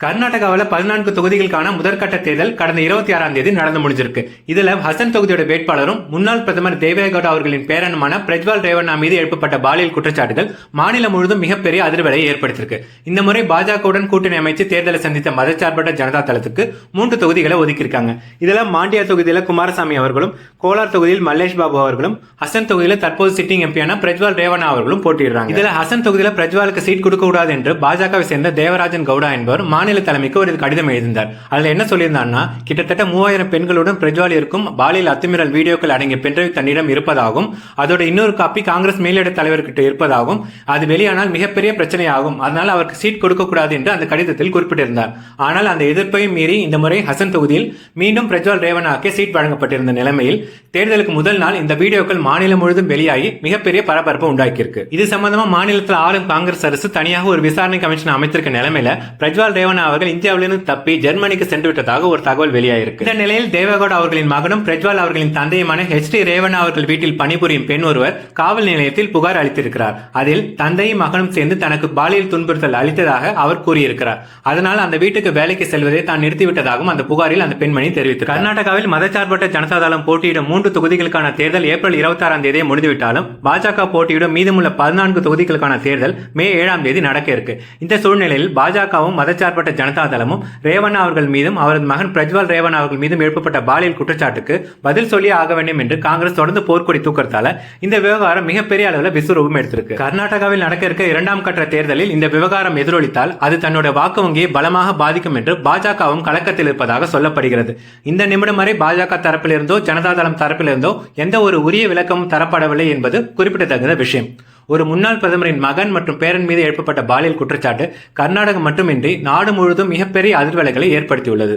கர்நாடகாவில் 14 தொகுதிகளுக்கான முதற்கட்ட தேர்தல் கடந்த 26ஆம் தேதி நடந்து முடிஞ்சிருக்கு. இதுல ஹசன் தொகுதியோட வேட்பாளரும் முன்னாள் பிரதமர் தேவேகவுடா அவர்களின் பேரனுமான பிரஜ்வால் ரேவண்ணா மீது எழுப்பப்பட்ட பாலியல் குற்றச்சாட்டுகள் மாநிலம் முழுவதும் மிகப்பெரிய அதிர்வலையை ஏற்படுத்தியிருக்கு. இந்த முறை பாஜகவுடன் கூட்டணி அமைச்சு தேர்தலை சந்தித்த மதச்சார்பற்ற ஜனதா தளத்துக்கு 3 தொகுதிகளை ஒதுக்கியிருக்காங்க. இதுல மாண்டியா தொகுதியில குமாரசாமி அவர்களும், கோலார் தொகுதியில் மல்லேஷ் பாபு அவர்களும், ஹசன் தொகுதியில தற்போது சிட்டிங் எம்பியான பிரஜ்வால் ரேவண்ணா அவர்களும் போட்டியிடுறாங்க. இதுல ஹசன் தொகுதியில பிரஜ்வாலுக்கு சீட் கொடுக்க கூடாது என்று பாஜகவை சேர்ந்த தேவராஜன் கவுடா என்பவர் மாநில தலைமைக்கு ஒரு கடிதம் எழுதினார். அதுல என்ன சொல்லியிருந்தார்னா, கிட்டத்தட்ட 3000 பெண்களுடன் பிரஜ்வால் இருக்கும் பாலியல் அத்துமீறல் வீடியோக்கள் அடங்கிய பென்ட்ரைவ் தன்னிடம் இருப்பதாகவும், அதோட இன்னொரு காப்பி காங்கிரஸ் மேலிட தலைவர்கிட்ட இருப்பதாகவும், அது வெளியானால் மிகப்பெரிய பிரச்சனையாகும், அதனால் அவருக்கு சீட் கொடுக்க கூடாது என்று அந்த கடிதத்தில் குறிப்பிட்டிருந்தார். ஆனால் அந்த எதிர்ப்பையும் மீறி இந்த முறை ஹசன் தொகுதியில் மீண்டும் பிரஜ்வால் ரேவண்ணாக்கு சீட் வழங்கப்பட்டிருந்த நிலைமையில் தேர்தலுக்கு முதல் நாள் இந்த வீடியோக்கள் மாநிலம் முழுவதும் வெளியாகி மிகப்பெரிய பரபரப்பு உண்டாக்கியிருக்கு. இது சம்பந்தமா மாநிலத்தில் ஆளும் காங்கிரஸ் அரசு தனியாக ஒரு விசாரணை கமிஷன் அமைத்திருக்க நிலைமையில பிரஜ்வால் ரேவண்ணா அவர்கள் இந்தியாவிலிருந்து தப்பி ஜெர்மனிக்கு சென்று விட்டதாக ஒரு தகவல் வெளியாயிருக்கு. இந்த நிலையில் தேவேகவுடா அவர்களின் மகனும் பிரஜ்வால் அவர்களின் தந்தையுமான HD ரேவண்ணா அவர்கள் வீட்டில் பணிபுரியும் பெண் ஒருவர் காவல் நிலையத்தில் புகார் அளித்திருக்கிறார். அதில் தந்தையும் மகனும் சேர்ந்து தனக்கு பாலியல் துன்புறுத்தல் அளித்ததாக அவர் கூறியிருக்கிறார். அதனால் அந்த வீட்டுக்கு வேலைக்கு செல்வதை தான் நிறுத்திவிட்டதாகவும் அந்த புகாரில் அந்த பெண்மணி தெரிவித்தார். கர்நாடகாவில் மதச்சார்பற்ற ஜனதா தளம் போட்டியிடும் 3 தொகுதிகளுக்கான தேர்தல் ஏப்ரல் 26ஆம் தேதியே முடிந்துவிட்டாலும் பாஜக போட்டியிடும் மீதமுள்ள 14 தொகுதிகளுக்கான தேர்தல் மே 7ஆம் தேதி நடக்க இருக்கு. இந்த சூழ்நிலையில் பாஜகவும் மதச்சார்பற்ற ஜனதா தளமும் ரேவண்ணா அவர்கள் மீதும் அவரது மகன் பிரஜ்வால் ரேவண்ணா அவர்கள் மீதும் எழுப்பப்பட்ட பாலியல் குற்றச்சாட்டுக்கு பதில் சொல்லி ஆக வேண்டும் என்று காங்கிரஸ் தொடர்ந்து போர்க்கொடி தூக்கத்தால இந்த விவகாரம் மிகப்பெரிய அளவில் விஸ்வரூபம் எடுத்திருக்கு. கர்நாடகாவில் நடக்க இருக்க 2ஆம் கட்ட தேர்தலில் இந்த விவகாரம் எதிரொலித்தால் அது தன்னோட வாக்கு வங்கியை பலமாக பாதிக்கும் என்று பாஜகவும் கலக்கத்தில் இருப்பதாக சொல்லப்படுகிறது. இந்த நிமிடம் வரை பாஜக தரப்பிலிருந்தோ ஜனதா தளம் தரப்பிலிருந்தோ எந்த ஒரு உரிய விளக்கமும் தரப்படவில்லை என்பது குறிப்பிடத்தகுந்த விஷயம். ஒரு முன்னாள் பிரதமரின் மகன் மற்றும் பேரன் மீது எழுப்பப்பட்ட பாலியல் குற்றச்சாட்டு கர்நாடகம் மட்டுமின்றி நாடு முழுவதும் மிகப்பெரிய அதிர்வலைகளை ஏற்படுத்தியுள்ளது.